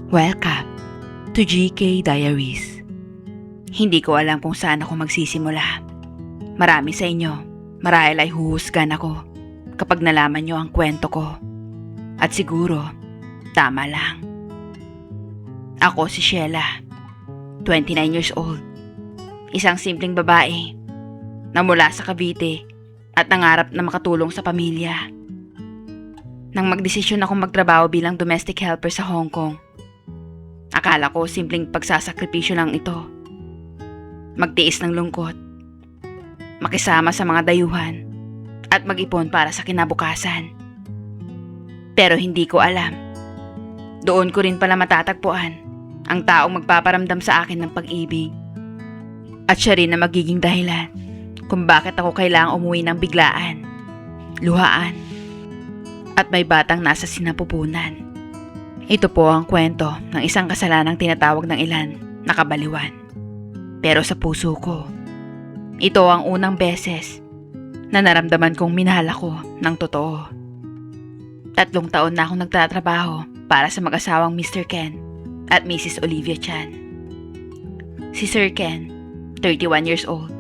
Welcome to GK Diaries. Hindi ko alam kung saan ako magsisimula. Marami sa inyo, marahil ay huhusgan ako kapag nalaman nyo ang kwento ko. At siguro, tama lang. Ako si Sheila, 29 years old. Isang simpleng babae na mula sa Cavite at nangarap na makatulong sa pamilya. Nang magdesisyon akong magtrabaho bilang domestic helper sa Hong Kong, akala ko simpleng pagsasakripisyo lang ito. Magtiis ng lungkot, makisama sa mga dayuhan, at mag-ipon para sa kinabukasan. Pero hindi ko alam, doon ko rin pala matatagpuan ang taong magpaparamdam sa akin ng pag-ibig. At siya rin na magiging dahilan kung bakit ako kailangang umuwi ng biglaan, luhaan, at may batang nasa sinapupunan. Ito po ang kwento ng isang kasalanang tinatawag ng ilan na kabaliwan. Pero sa puso ko, ito ang unang beses na naramdaman kong minahal ako ng totoo. 3 taon na akong nagtatrabaho para sa mag-asawang Mr. Ken at Mrs. Olivia Chan. Si Sir Ken, 31 years old.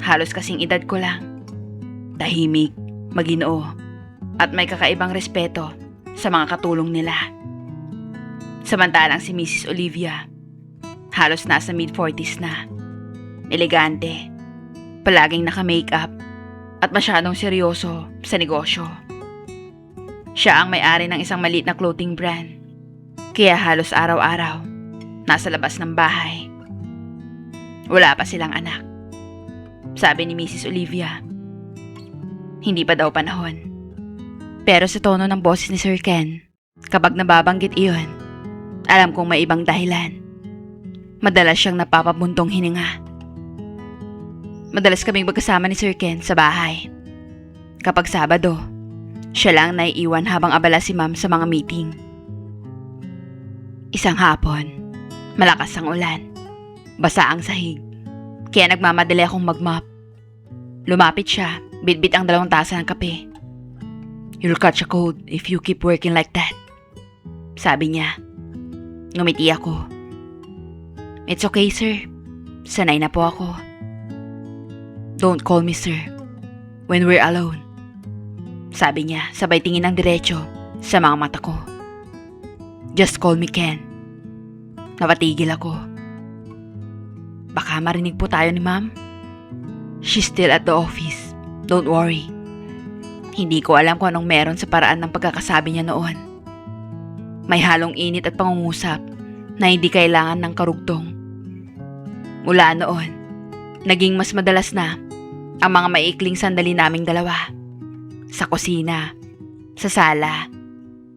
Halos kasing edad ko lang. Tahimik, maginoo, at may kakaibang respeto sa mga katulong nila. Samantalang si Mrs. Olivia, halos nasa mid-40s na. Elegante, palaging naka-makeup, at masyadong seryoso sa negosyo. Siya ang may-ari ng isang maliit na clothing brand, kaya halos araw-araw nasa labas ng bahay. Wala pa silang anak. Sabi ni Mrs. Olivia, hindi pa daw panahon. Pero sa tono ng boses ni Sir Ken, kapag nababanggit iyon, alam kong may ibang dahilan. Madalas siyang napapabuntong hininga. Madalas kaming magkasama ni Sir Ken sa bahay. Kapag Sabado, siya lang naiiwan habang abala si Ma'am sa mga meeting. Isang hapon, malakas ang ulan. Basa ang sahig, kaya nagmamadali akong mag-mop. Lumapit siya, bitbit ang 2 tasa ng kape. "You'll catch a cold if you keep working like that," sabi niya. Ngumiti ako. "It's okay, sir. Sanay na po ako." "Don't call me sir when we're alone," sabi niya sabay tingin ng diretso sa mga mata ko. "Just call me Ken." Napatigil ako. Baka marinig po tayo ni Ma'am. "She's still at the office. Don't worry." Hindi ko alam kung anong meron sa paraan ng pagkakasabi niya noon. May halong init at pangungusap na hindi kailangan ng karugtong. Mula noon, naging mas madalas na ang mga maikling sandali naming dalawa. Sa kusina, sa sala,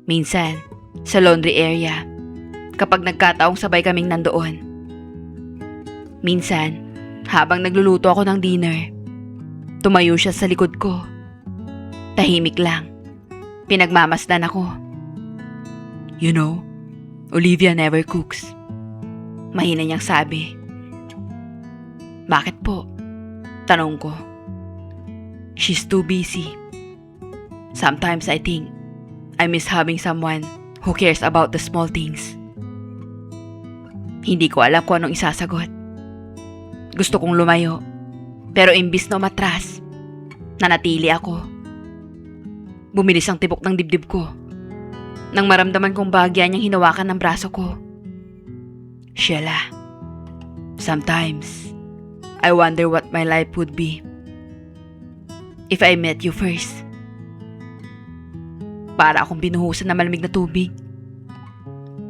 minsan sa laundry area kapag nagkataong sabay kaming nandoon. Minsan, habang nagluluto ako ng dinner, tumayo siya sa likod ko. Tahimik lang. Pinagmamasdan ako. "You know, Olivia never cooks," mahina niyang sabi. "Bakit po?" tanong ko. "She's too busy. Sometimes I think I miss having someone who cares about the small things." Hindi ko alam kung anong isasagot. Gusto kong lumayo, pero imbis na umatras, nanatili ako. Bumilis ang tibok ng dibdib ko nang maramdaman kong bahagya niyang hinawakan ng braso ko. "Sheila, sometimes I wonder what my life would be if I met you first." Para akong binuhusan ng malamig na tubig.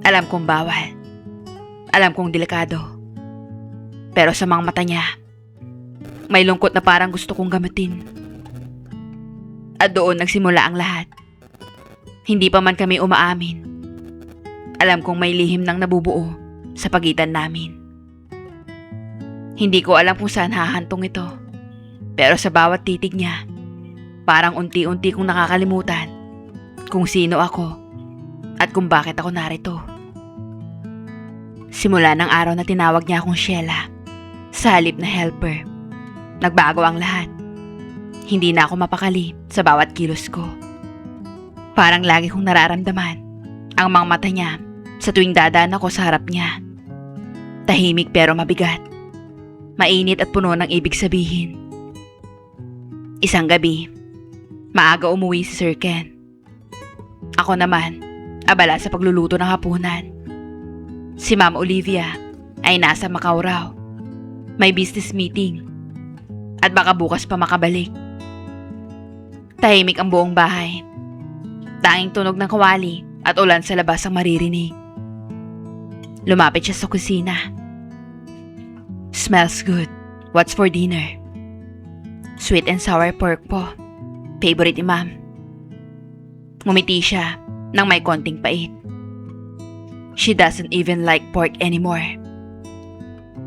Alam kong bawal. Alam kong delikado. Pero sa mga mata niya, may lungkot na parang gusto kong gamitin. At doon nagsimula ang lahat. Hindi pa man kami umaamin. Alam kong may lihim nang nabubuo sa pagitan namin. Hindi ko alam kung saan hahantong ito. Pero sa bawat titig niya, parang unti-unti kong nakakalimutan kung sino ako at kung bakit ako narito. Simula ng araw na tinawag niya akong Sheila, sa halip na helper, nagbago ang lahat. Hindi na ako mapakali sa bawat kilos ko. Parang lagi kong nararamdaman ang mga mata niya Sa tuwing dadaan ako sa harap niya, tahimik pero mabigat. Mainit at puno ng ibig sabihin. Isang gabi, maaga umuwi si Sir Ken. Ako naman, abala sa pagluluto ng hapunan. Si Ma'am Olivia ay nasa Macau raw. May business meeting. At baka bukas pa makabalik. Tahimik ang buong bahay. Tanging tunog ng kawali at ulan sa labas ang maririnig. Lumapit siya sa kusina. Smells good. What's for dinner? Sweet and sour pork po. Favorite ni Ma'am. Ngumiti siya nang may konting pait. She doesn't even like pork anymore.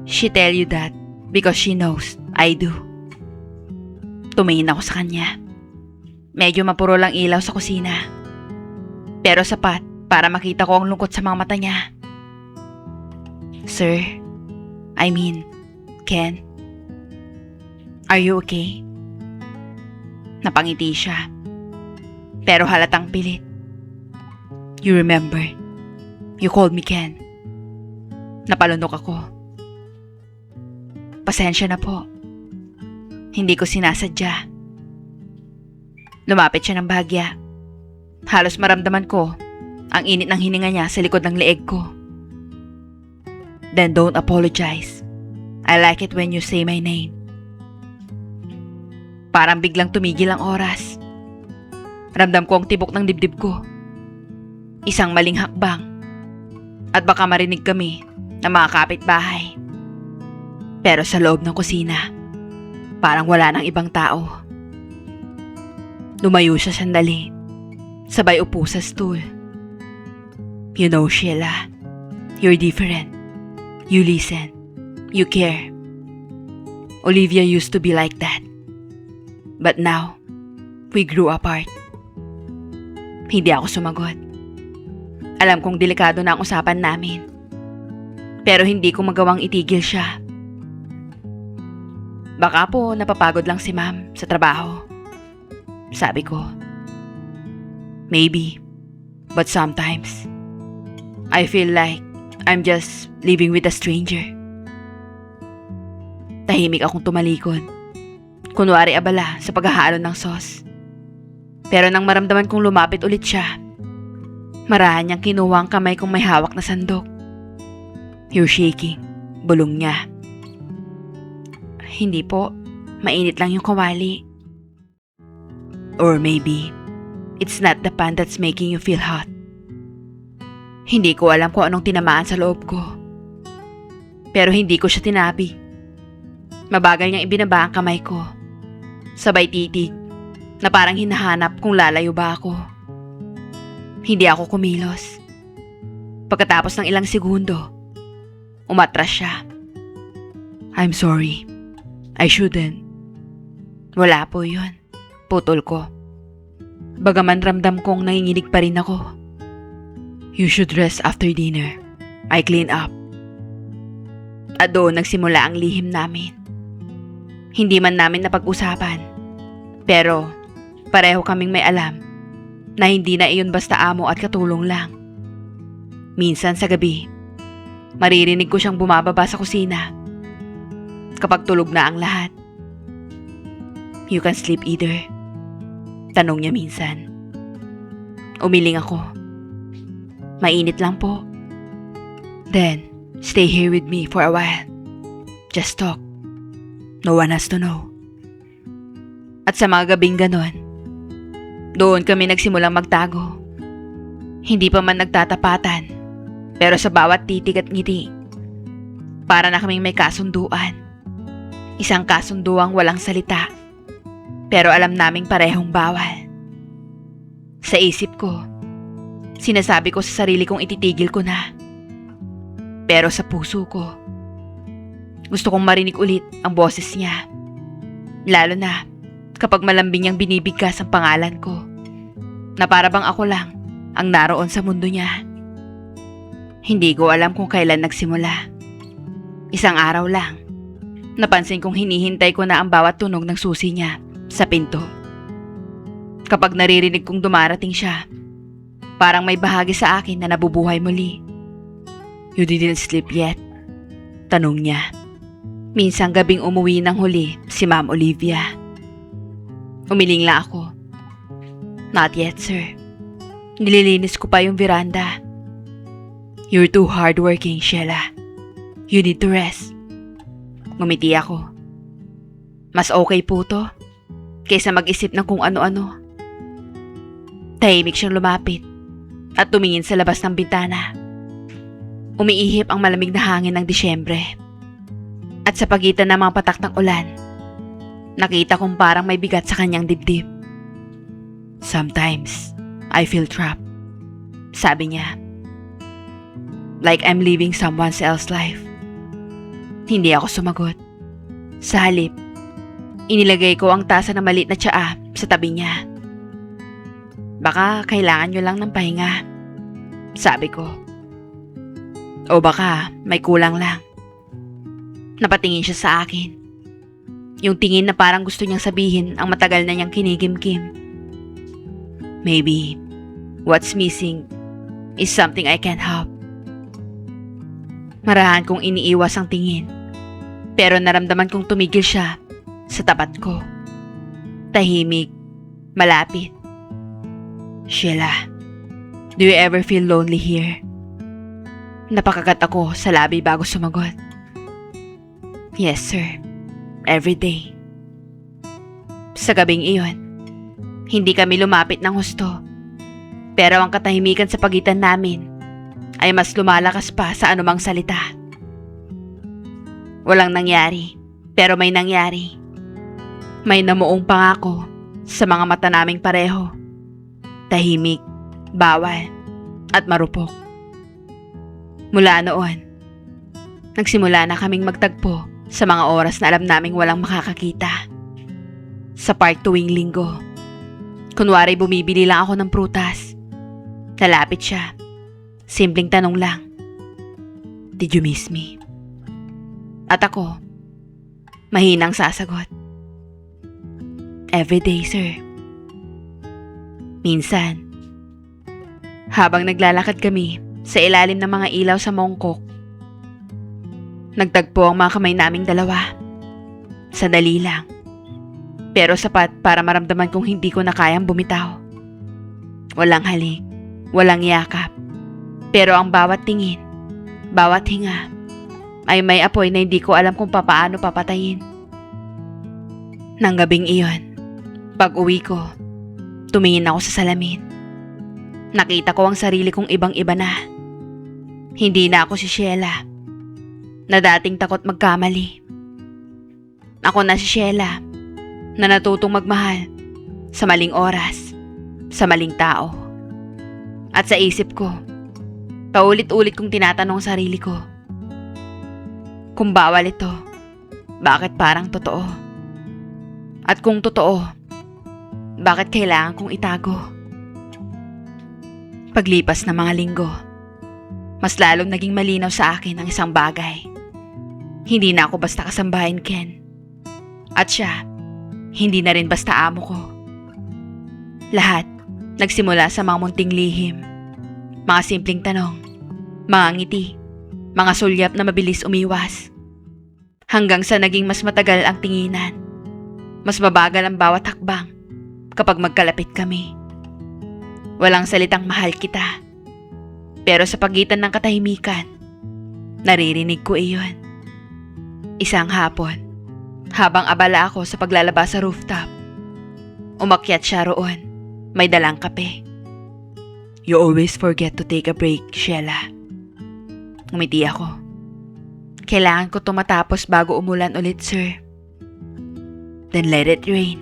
She tell you that because she knows I do. Tumingin ako sa kanya. Medyo mapuro lang ilaw sa kusina. Pero sapat para makita ko ang lungkot sa mga mata niya. Sir, I mean, Ken, are you okay? Napangiti siya. Pero halatang pilit. You remember, you called me Ken. Napalunok ako. Pasensya na po. Hindi ko sinasadya. Lumapit siya ng bahagya. Halos maramdaman ko ang init ng hininga niya sa likod ng leeg ko. Then don't apologize. I like it when you say my name. Parang biglang tumigil ang oras. Ramdam ko ang tibok ng dibdib ko. Isang maling hakbang. At baka marinig kami ng mga kapitbahay. Pero sa loob ng kusina, parang wala nang ibang tao. Lumayo siya sandali. Sabay upo sa stool. You know, Sheila, you're different. You listen. You care. Olivia used to be like that. But now, we grew apart. Hindi ako sumagot. Alam kong delikado na ang usapan namin. Pero hindi ko magawang itigil siya. Baka po napapagod lang si Ma'am sa trabaho. Sabi ko. Maybe. But sometimes, I feel like I'm just living with a stranger. Tahimik akong tumalikod. Kunwari abala sa paghahalo ng sauce. Pero nang maramdaman kong lumapit ulit siya, marahan niyang kinuha ang kamay kong may hawak na sandok. You're shaking. Bulong niya. Hindi po. Mainit lang yung kawali. Or maybe, it's not the pan that's making you feel hot. Hindi ko alam kung anong tinamaan sa loob ko. Pero hindi ko siya tinabi. Mabagal niyang ibinaba ang kamay ko. Sabay titig na parang hinahanap kung lalayo ba ako. Hindi ako kumilos. Pagkatapos ng ilang segundo, umatras siya. I'm sorry. I shouldn't. Wala po yun. Putol ko. Bagaman ramdam kong nanginginig pa rin ako. You should rest after dinner. I clean up. At doon nagsimula ang lihim namin. Hindi man namin napag-usapan. Pero pareho kaming may alam na hindi na iyon basta amo at katulong lang. Minsan sa gabi, maririnig ko siyang bumababa sa kusina. Kapag tulog na ang lahat. You can sleep either. Tanong niya minsan. Umiling ako. Mainit lang po. Then, stay here with me for a while. Just talk. No one has to know. At sa mga gabing ganon, doon kami nagsimulang magtago. Hindi pa man nagtatapatan, pero sa bawat titig at ngiti, para na kaming may kasunduan. Isang kasunduang walang salita, pero alam naming parehong bawal. Sa isip ko, sinasabi ko sa sarili kong ititigil ko na. Pero sa puso ko, gusto kong marinig ulit ang boses niya. Lalo na kapag malambing niyang binibigkas ang pangalan ko, na para bang ako lang ang naroon sa mundo niya. Hindi ko alam kung kailan nagsimula. Isang araw lang, napansin kong hinihintay ko na ang bawat tunog ng susi niya sa pinto. Kapag naririnig kong dumarating siya, parang may bahagi sa akin na nabubuhay muli. You didn't sleep yet? Tanong niya. Minsang gabing umuwi ng huli si Ma'am Olivia. Umiling lang ako. Not yet, sir. Nililinis ko pa yung veranda. You're too hardworking, Sheila. You need to rest. Ngumiti ako. Mas okay po to kaysa mag-isip ng kung ano-ano. Tahimik siyang lumapit at tumingin sa labas ng bintana. Umiihip ang malamig na hangin ng Disyembre. At sa pagitan ng mga patak ng ulan, nakita kong parang may bigat sa kanyang dibdib. Sometimes, I feel trapped. Sabi niya. Like I'm living someone else's life. Hindi ako sumagot. Sa halip, inilagay ko ang tasa na maliit na tsaa sa tabi niya. Baka kailangan nyo lang ng pahinga, sabi ko. O baka may kulang lang. Napatingin siya sa akin. Yung tingin na parang gusto niyang sabihin ang matagal na niyang kinigimkim. Maybe what's missing is something I can't help. Marahan kong iniiwas ang tingin, pero naramdaman kong tumigil siya sa tapat ko. Tahimik, malapit. Sheila, do you ever feel lonely here? Napakagat ako sa labi bago sumagot. Yes, sir. Every day. Sa gabing iyon, hindi kami lumapit ng husto, pero ang katahimikan sa pagitan namin ay mas lumalakas pa sa anumang salita. Walang nangyari, pero may nangyari. May namuong pangako sa mga mata naming pareho. Tahimik, bawal, at marupok. Mula noon, nagsimula na kaming magtagpo sa mga oras na alam naming walang makakakita. Sa park tuwing linggo. Kunwari bumibili lang ako ng prutas. Lalapit siya. Simpleng tanong lang. Did you miss me? At ako, mahinang sasagot. Every day, sir. Minsan, habang naglalakad kami sa ilalim ng mga ilaw sa Mongkok, nagtagpo ang mga kamay naming dalawa. Sandali lang. Pero sapat para maramdaman kong hindi ko na kayang bumitaw. Walang halik, walang yakap. Pero ang bawat tingin, bawat hinga, ay may apoy na hindi ko alam kung papaano papatayin. Nang gabing iyon, pag uwi ko, tumingin ako sa salamin. Nakita ko ang sarili kong ibang-iba na. Hindi na ako si Sheila, na dating takot magkamali. Ako na si Sheila, na natutong magmahal sa maling oras, sa maling tao. At sa isip ko, paulit-ulit kong tinatanong sarili ko, kung bawal ito, bakit parang totoo? At kung totoo, bakit kailangan kong itago? Paglipas ng mga linggo, mas lalong naging malinaw sa akin ang isang bagay. Hindi na ako basta kasambahay, Ken. At siya, hindi na rin basta amo ko. Lahat nagsimula sa mga munting lihim, mga simpleng tanong, mga ngiti, mga sulyap na mabilis umiwas. Hanggang sa naging mas matagal ang tinginan, mas mabagal ang bawat hakbang kapag magkalapit kami. Walang salitang mahal kita, pero sa pagitan ng katahimikan, naririnig ko iyon. Isang hapon, habang abala ako sa paglalabas sa rooftop, umakyat siya roon, may dalang kape. You always forget to take a break, Sheila. Ngumiti ako. Kailangan ko tumatapos bago umulan ulit, sir. Then let it rain,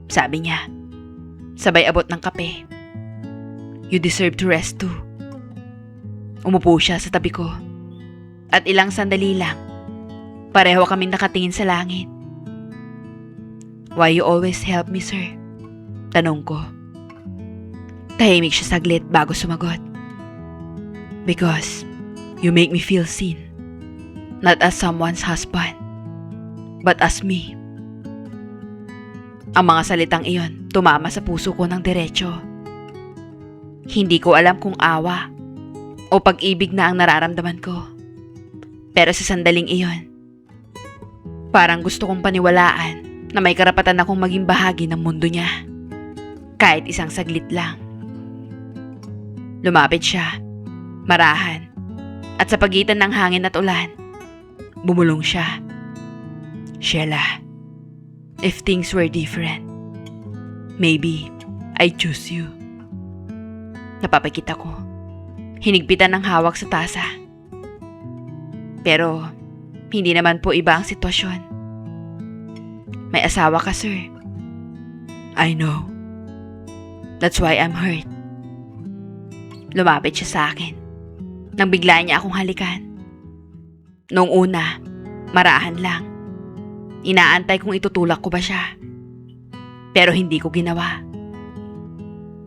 sabi niya. Sabay abot ng kape. You deserve to rest too. Umupo siya sa tabi ko. At ilang sandali lang, pareho kaming nakatingin sa langit. Why you always help me, sir? Tanong ko. Tahimik siya saglit bago sumagot. Because you make me feel seen. Not as someone's husband, but as me. Ang mga salitang iyon tumama sa puso ko ng diretso. Hindi ko alam kung awa o pag-ibig na ang nararamdaman ko. Pero sa sandaling iyon, parang gusto kong paniwalaan na may karapatan akong maging bahagi ng mundo niya. Kahit isang saglit lang. Lumapit siya, marahan, at sa pagitan ng hangin at ulan, bumulong siya. Sheila, if things were different, maybe I'd choose you. Napapakit ako. Hinigpitan ng hawak sa tasa. Pero, hindi naman po iba ang sitwasyon. May asawa ka, sir. I know. That's why I'm hurt. Lumapit siya sa akin. Nang bigla niya akong halikan. Noong una, marahan lang. Inaantay kung itutulak ko ba siya. Pero hindi ko ginawa.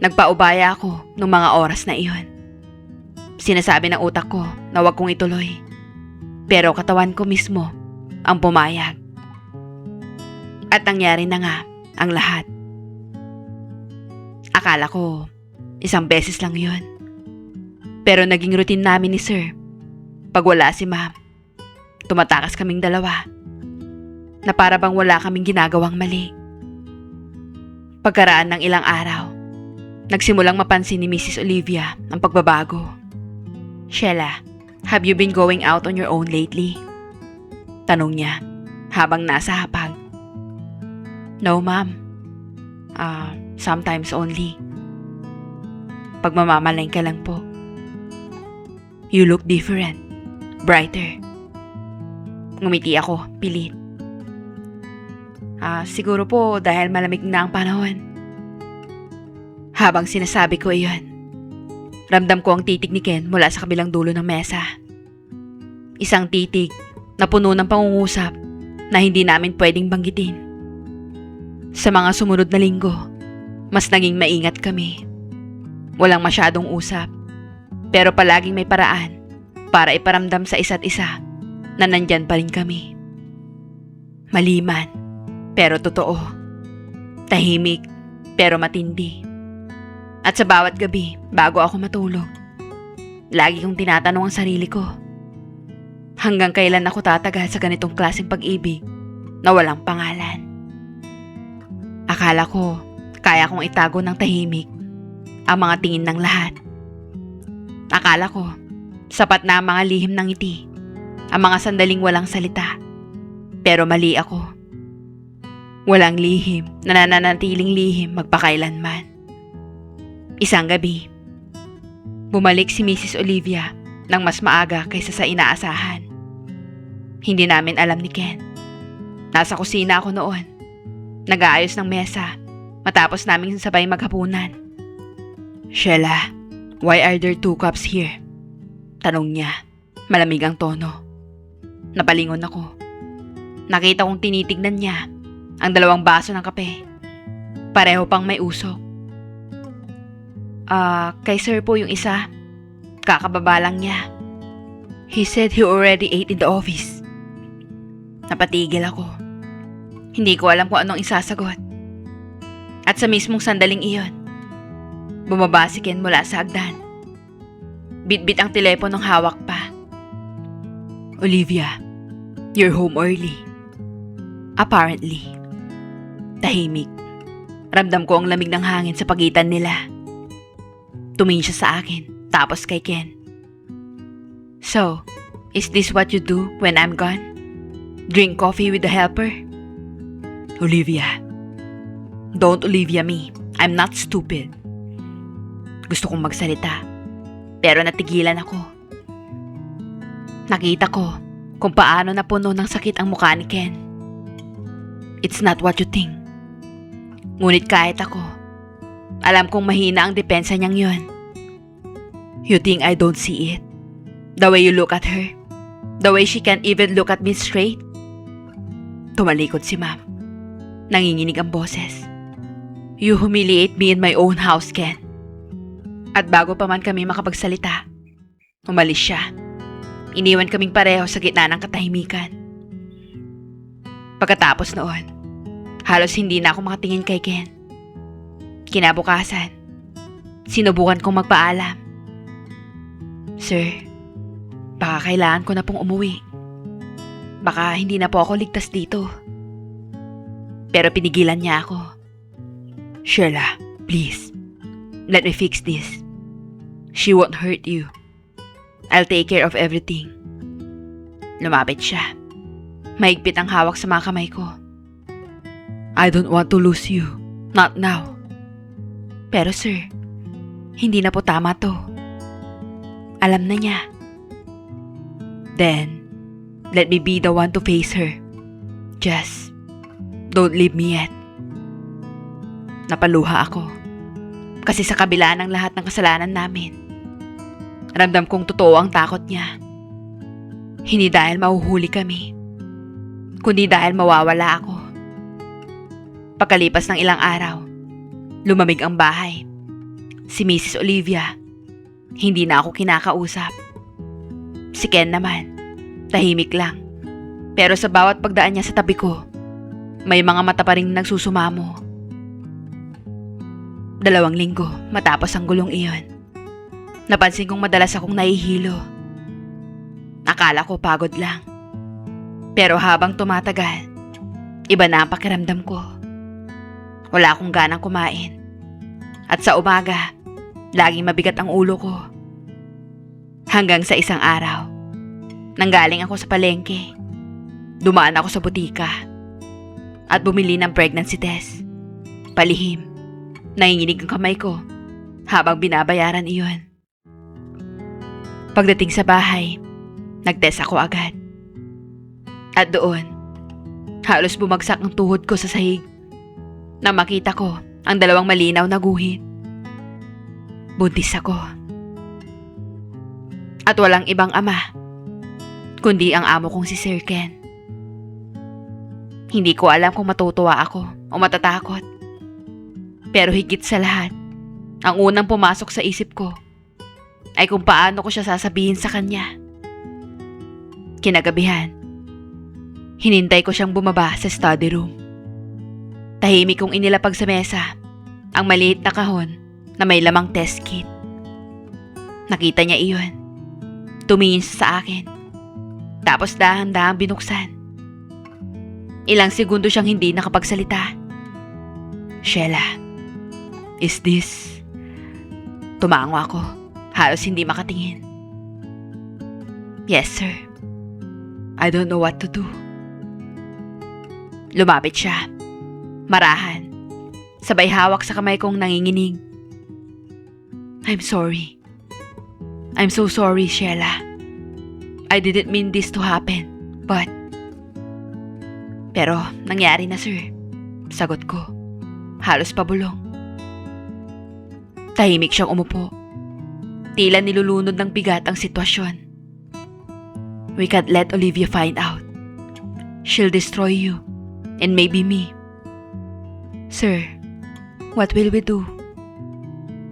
Nagpaubaya ako nung mga oras na iyon. Sinasabi ng utak ko na wag kong ituloy. Pero katawan ko mismo ang pumayag. At nangyari na nga ang lahat. Akala ko isang beses lang yun. Pero naging routine namin ni Sir. Pag wala si Ma'am, tumatakas kaming dalawa. Na para bang wala kaming ginagawang mali. Pagkaraan ng ilang araw, nagsimulang mapansin ni Mrs. Olivia ang pagbabago. Sheila, have you been going out on your own lately? Tanong niya habang nasa hapag. No, Ma'am. Sometimes only. Pagmamamalengke lang po. You look different. Brighter. Ngumiti ako, pilit. Siguro po dahil malamig na ang panahon. Habang sinasabi ko iyon, ramdam ko ang titig ni Ken mula sa kabilang dulo ng mesa. Isang titig na puno ng pangungusap na hindi namin pwedeng banggitin. Sa mga sumunod na linggo, mas naging maingat kami. Walang masyadong usap, pero palaging may paraan para iparamdam sa isa't isa na nandyan pa rin kami. Maliman, pero totoo. Tahimik, pero matindi. At sa bawat gabi, bago ako matulog, lagi kong tinatanong ang sarili ko, hanggang kailan ako tatagal sa ganitong klaseng pag-ibig na walang pangalan? Akala ko, kaya kong itago ng tahimik ang mga tingin ng lahat. Akala ko, sapat na ang mga lihim ng ngiti, ang mga sandaling walang salita. Pero mali ako. Walang lihim na nananatiling lihim magpakailanman. Isang gabi, bumalik si Mrs. Olivia ng mas maaga kaysa sa inaasahan. Hindi namin alam ni Ken. Nasa kusina ako noon. Nag-aayos ng mesa matapos naming sabay maghapunan. Sheila, why are there 2 cups here? Tanong niya, malamig ang tono. Napalingon ako. Nakita kong tinitignan niya ang 2 baso ng kape. Pareho pang may usok. Kay sir po yung isa. Kakababa lang niya. He said he already ate in the office. Napatigil ako. Hindi ko alam kung anong isasagot. At sa mismong sandaling iyon, bumaba si Ken mula sa hagdan. Bitbit ang teleponong hawak pa. Olivia, you're home early. Apparently. Tahimik. Ramdam ko ang lamig ng hangin sa pagitan nila. Tumingin siya sa akin, tapos kay Ken. So, is this what you do when I'm gone? Drink coffee with the helper? Olivia. Don't Olivia me. I'm not stupid. Gusto kong magsalita, pero natigilan ako. Nakita ko kung paano napuno ng sakit ang mukha ni Ken. It's not what you think. Ngunit kahit ako, alam kong mahina ang depensa niyang yun. You think I don't see it? The way you look at her? The way she can't even look at me straight? Tumalikod si Ma'am. Nanginginig ang boses. You humiliate me in my own house, Ken. At bago pa man kami makapagsalita, umalis siya. Iniwan kaming pareho sa gitna ng katahimikan. Pagkatapos noon, halos hindi na ako makatingin kay Ken. Kinabukasan, sinubukan kong magpaalam. Sir, baka kailangan ko na pong umuwi. Baka hindi na po ako ligtas dito. Pero pinigilan niya ako. Sheila, please. Let me fix this. She won't hurt you. I'll take care of everything. Lumapit siya. Mahigpit ang hawak sa mga kamay ko. I don't want to lose you. Not now. Pero sir, hindi na po tama to. Alam na niya. Then, let me be the one to face her. Just, don't leave me yet. Napaluha ako. Kasi sa kabila ng lahat ng kasalanan namin, ramdam kong totoo ang takot niya. Hindi dahil mahuhuli kami, kundi dahil mawawala ako. Pagkalipas ng ilang araw, lumamig ang bahay. Si Mrs. Olivia, hindi na ako kinakausap. Si Ken naman, tahimik lang. Pero sa bawat pagdaan niya sa tabi ko, may mga mata pa ring nagsusumamo. 2 linggo matapos ang gulong iyon, napansin kong madalas akong nahihilo. Akala ko pagod lang. Pero habang tumatagal, iba na ang pakiramdam ko. Wala akong ganang kumain. At sa umaga, laging mabigat ang ulo ko. Hanggang sa isang araw, nanggaling ako sa palengke. Dumaan ako sa butika at bumili ng pregnancy test. Palihim, nanginginig ang kamay ko habang binabayaran iyon. Pagdating sa bahay, nagtest ako agad. At doon, halos bumagsak ang tuhod ko sa sahig nang makita ko ang 2 malinaw na guhit. Buntis ako. At walang ibang ama, kundi ang amo kong si Sir Ken. Hindi ko alam kung matutuwa ako o matatakot. Pero higit sa lahat, ang unang pumasok sa isip ko ay kung paano ko siya sasabihin sa kanya. Kinagabihan, hinintay ko siyang bumaba sa study room. Tahimik kong inilapag sa mesa ang maliit na kahon na may lamang test kit. Nakita niya iyon. Tumingin siya sa akin. Tapos dahan-dahang binuksan. Ilang segundo siyang hindi nakapagsalita. Sheila, is this? Tumango ako. Halos hindi makatingin. Yes, sir. I don't know what to do. Lumapit siya. Marahan. Sabay hawak sa kamay kong nanginginig. I'm sorry. I'm so sorry, Sheila. I didn't mean this to happen, but... Pero nangyari na, sir. Sagot ko. Halos pabulong. Tahimik siyang umupo. Tila nilulunod ng bigat ang sitwasyon. We can't let Olivia find out. She'll destroy you, and maybe me. Sir, what will we do?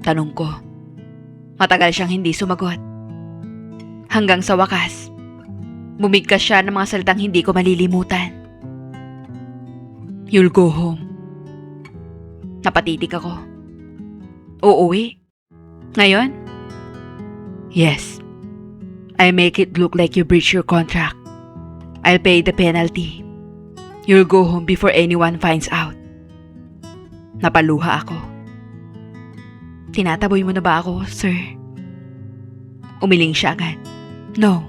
Tanong ko. Matagal siyang hindi sumagot. Hanggang sa wakas, bumigkas siya ng mga salitang hindi ko malilimutan. You'll go home. Napatitig ako. Uuwi? Ngayon? Yes. I make it look like you breached your contract. I'll pay the penalty. You'll go home before anyone finds out. Napaluha ako. Tinataboy mo na ba ako, sir? Umiling siya agad. No.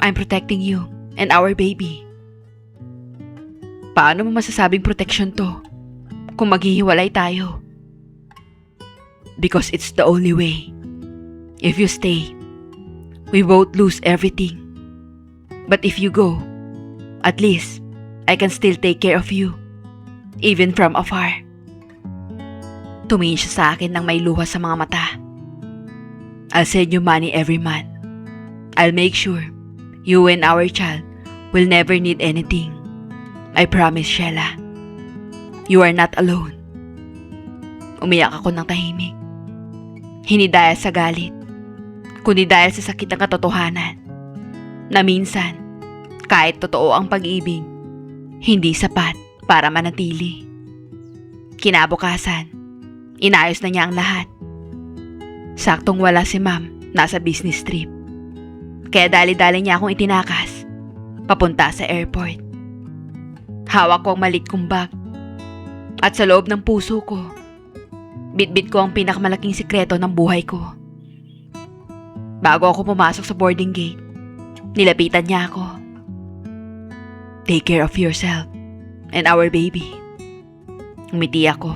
I'm protecting you and our baby. Paano mo masasabing protection to kung maghihiwalay tayo? Because it's the only way. If you stay, we both lose everything. But if you go, at least I can still take care of you, even from afar. Tumingin siya sa akin nang may luha sa mga mata. I'll send you money every month. I'll make sure you and our child will never need anything. I promise, Sheila. You are not alone. Umiyak ako ng tahimik. Hindi dahil sa galit, kundi dahil sa sakit ng katotohanan na minsan, kahit totoo ang pag-ibig, hindi sapat para manatili. Kinabukasan, inayos na niya ang lahat. Saktong wala si Ma'am nasa business trip. Kaya dali-dali niya akong itinakas papunta sa airport. Hawak ko ang maliit kong bag at sa loob ng puso ko, bitbit ko ang pinakamalaking sikreto ng buhay ko. Bago ako pumasok sa boarding gate, nilapitan niya ako. Take care of yourself and our baby. Umiti ako.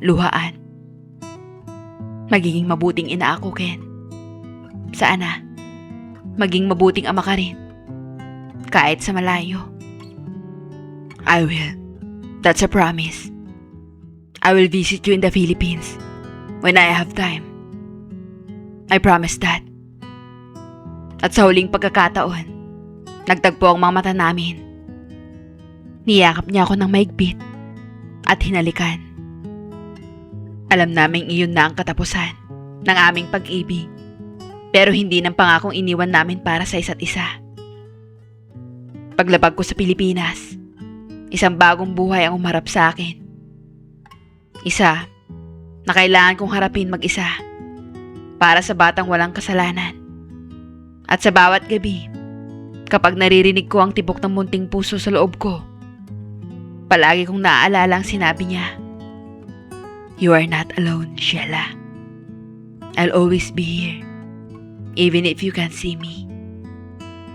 Luhaan. Magiging mabuting ina ako, Ken. Sana, maging mabuting ama ka rin. Kahit sa malayo. I will. That's a promise. I will visit you in the Philippines when I have time. I promise that. At sa huling pagkakataon, nagtagpo ang mga mata namin. Niyakap niya ako ng maigpit at hinalikan. Alam naming iyon na ang katapusan ng aming pag-ibig, pero hindi ng pangakong iniwan namin para sa isa't isa. Paglabag ko sa Pilipinas, isang bagong buhay ang umarap sa akin. Isa na kailangan kong harapin mag-isa para sa batang walang kasalanan. At sa bawat gabi, kapag naririnig ko ang tibok ng munting puso sa loob ko, palagi kong naaalala ang sinabi niya. You are not alone, Sheila. I'll always be here, even if you can't see me.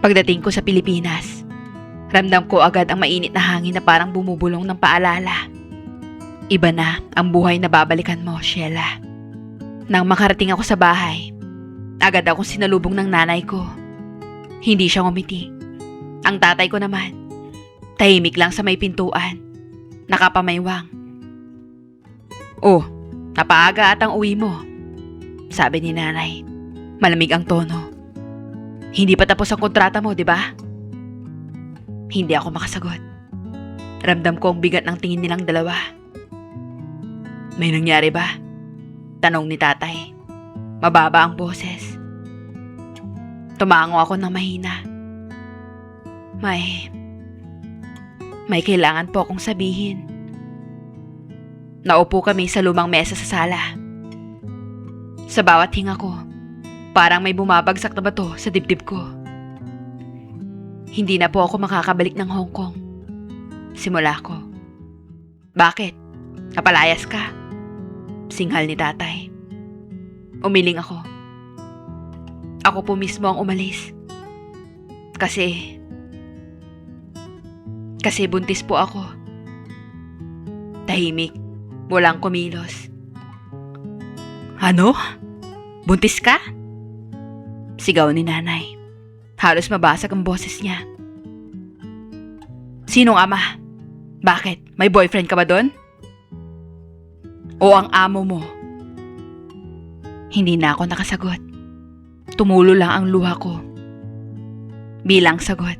Pagdating ko sa Pilipinas, ramdam ko agad ang mainit na hangin na parang bumubulong ng paalala. Iba na ang buhay na babalikan mo, Sheila. Nang makarating ako sa bahay, agad akong sinalubong ng nanay ko. Hindi siya ngumiti. Ang tatay ko naman, tahimik lang sa may pintuan, nakapamaywang. Oh, napaaga at ang uwi mo, sabi ni nanay. Malamig ang tono. Hindi pa tapos ang kontrata mo, di ba? Hindi ako makasagot. Ramdam ko ang bigat ng tingin nilang dalawa. May nangyari ba? Tanong ni tatay. Mababa ang boses. Tumango ako ng mahina. May kailangan po akong sabihin. Naupo kami sa lumang mesa sa sala. Sa bawat hinga ko, parang may bumabagsak na bato sa dibdib ko. Hindi na po ako makakabalik ng Hong Kong. Simula ko. Bakit? Napalayas ka? Singhal ni tatay. Umiling ako. Ako po mismo ang umalis. Kasi buntis po ako. Tahimik, walang kumilos. Ano? Buntis ka? Sigaw ni nanay. Halos mabasag ang boses niya. Sinong ama? Bakit? May boyfriend ka ba doon? O ang amo mo? Hindi na ako nakasagot. Tumulo lang ang luha ko. Bilang sagot.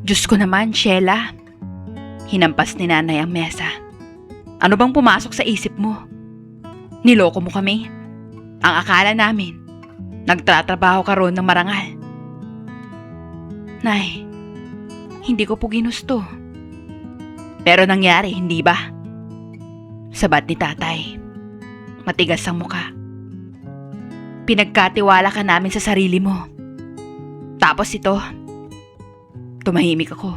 Diyos ko naman, Sheila. Hinampas ni nanay ang mesa. Ano bang pumasok sa isip mo? Niloko mo kami? Ang akala namin, nagtatrabaho ka roon ng marangal. Nay, hindi ko po ginusto. Pero nangyari, hindi ba? Sabat ni tatay. Matigas ang muka. Pinagkatiwala ka namin sa sarili mo. Tapos ito, tumahimik ako.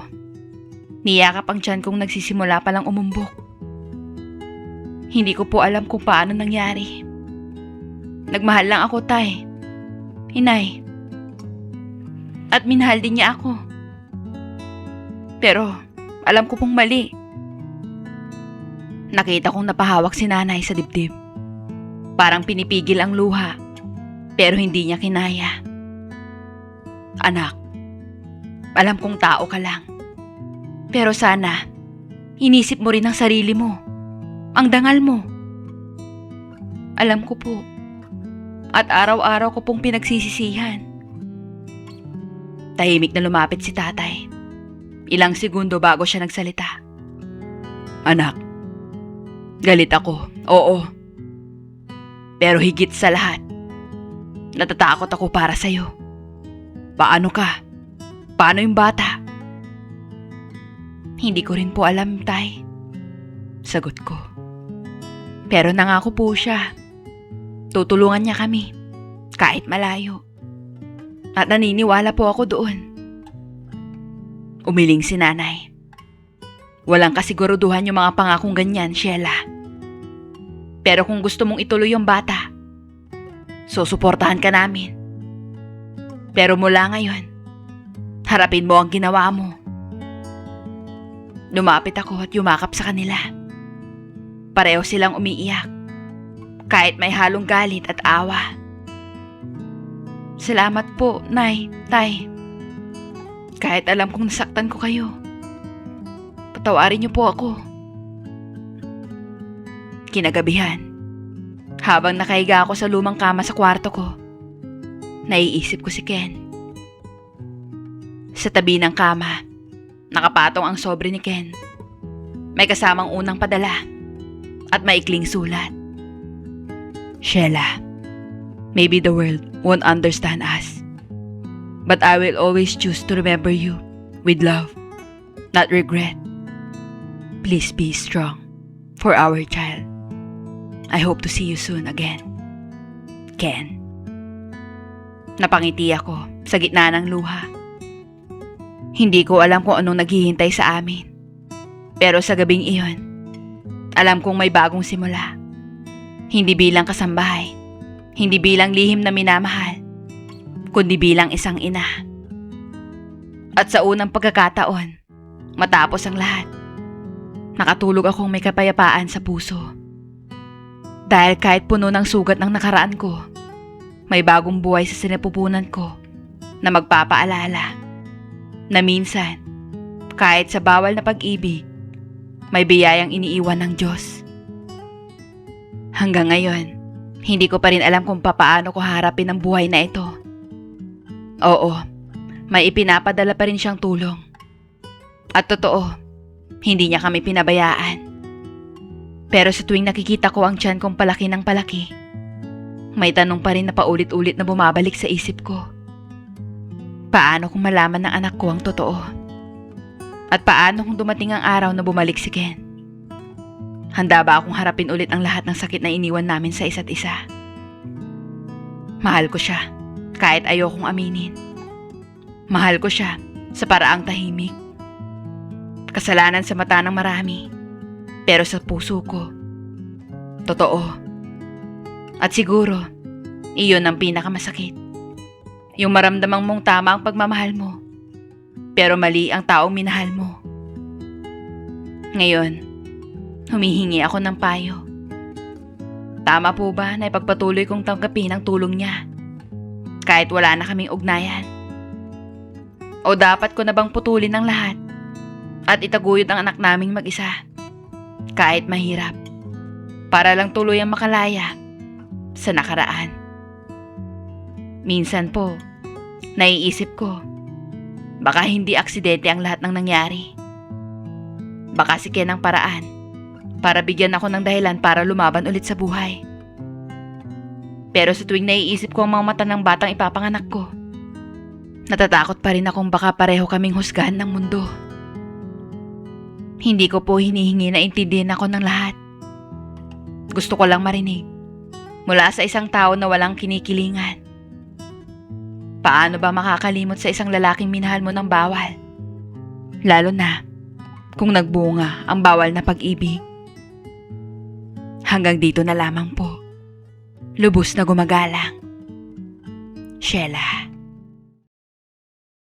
Niyakap ang tiyan kong nagsisimula palang umumbok. Hindi ko po alam kung paano nangyari. Nagmahal lang ako, tay. Inay. At minahal din niya ako. Pero alam ko pong mali. Nakita kong napahawak si nanay sa dibdib. Parang pinipigil ang luha, pero hindi niya kinaya. Anak, alam kong tao ka lang. Pero sana, inisip mo rin ang sarili mo. Ang dangal mo. Alam ko po. At araw-araw ko pong pinagsisisihan. Tahimik na lumapit si tatay. Ilang segundo bago siya nagsalita. Anak, galit ako, oo. Pero higit sa lahat, natatakot ako para sa'yo. Paano ka? Paano yung bata? Hindi ko rin po alam, tay. Sagot ko. Pero nangako po siya. Tutulungan niya kami. kahit malayo. At naniniwala po ako doon. Umiling si nanay. Walang kasiguruduhan yung mga pangakong ganyan, Sheila. Pero kung gusto mong ituloy yung bata, susuportahan ka namin. Pero mula ngayon, harapin mo ang ginawa mo. Lumapit ako at yumakap sa kanila. Pareho silang umiiyak, kahit may halong galit at awa. Salamat po, Nay, Tay. Kahit alam kong nasaktan ko kayo, patawarin niyo po ako. Kinagabihan, habang nakahiga ako sa lumang kama sa kwarto ko, naiisip ko si Ken. Sa tabi ng kama, nakapatong ang sobre ni Ken. May kasamang unang padala at maikling sulat. Sheila, maybe the world won't understand us, but I will always choose to remember you with love, not regret. Please be strong for our child. I hope to see you soon again. Ken. Napangiti ako sa gitna ng luha. Hindi ko alam kung anong naghihintay sa amin. Pero sa gabing iyon, alam kong may bagong simula. Hindi bilang kasambahay, hindi bilang lihim na minamahal, kundi bilang isang ina. At sa unang pagkakataon, matapos ang lahat, nakatulog akong may kapayapaan sa puso. Dahil kahit puno ng sugat ng nakaraan ko, may bagong buhay sa sinapupunan ko na magpapaalala na minsan, kahit sa bawal na pag-ibig, may biyayang iniiwan ng Diyos. Hanggang ngayon, hindi ko pa rin alam kung papaano ko harapin ang buhay na ito. Oo, may ipinapadala pa rin siyang tulong. At totoo, hindi niya kami pinabayaan. Pero sa tuwing nakikita ko ang tiyan kong palaki ng palaki, may tanong pa rin na paulit-ulit na bumabalik sa isip ko. Paano kung malaman ng anak ko ang totoo? At paano kung dumating ang araw na bumalik si Ken? Handa ba akong harapin ulit ang lahat ng sakit na iniwan namin sa isa't isa? Mahal ko siya, kahit ayokong aminin. Mahal ko siya sa paraang tahimik. Kasalanan sa mata ng marami, pero sa puso ko, totoo. At siguro, iyon ang pinakamasakit. Yung maramdamang mong tama ang pagmamahal mo, pero mali ang taong minahal mo. Ngayon, humihingi ako ng payo. Tama po ba na ipagpatuloy kong tanggapin ang tulong niya, kahit wala na kaming ugnayan? O dapat ko na bang putulin ang lahat at itaguyod ang anak naming mag-isa, kahit mahirap, para lang tuluyang makalaya sa nakaraan? Minsan po, naiisip ko, baka hindi aksidente ang lahat ng nangyari. Baka si Ken ang paraan para bigyan ako ng dahilan para lumaban ulit sa buhay. Pero sa tuwing naiisip ko ang mga mata ng batang ipapanganak ko, natatakot pa rin akong baka pareho kaming husgahan ng mundo. Hindi ko po hinihingi na intindihin ako ng lahat. Gusto ko lang marinig mula sa isang tao na walang kinikilingan. Paano ba makakalimot sa isang lalaking minahal mo ng bawal? Lalo na kung nagbunga ang bawal na pag-ibig. Hanggang dito na lamang po. Lubos na gumagalang. Sheila.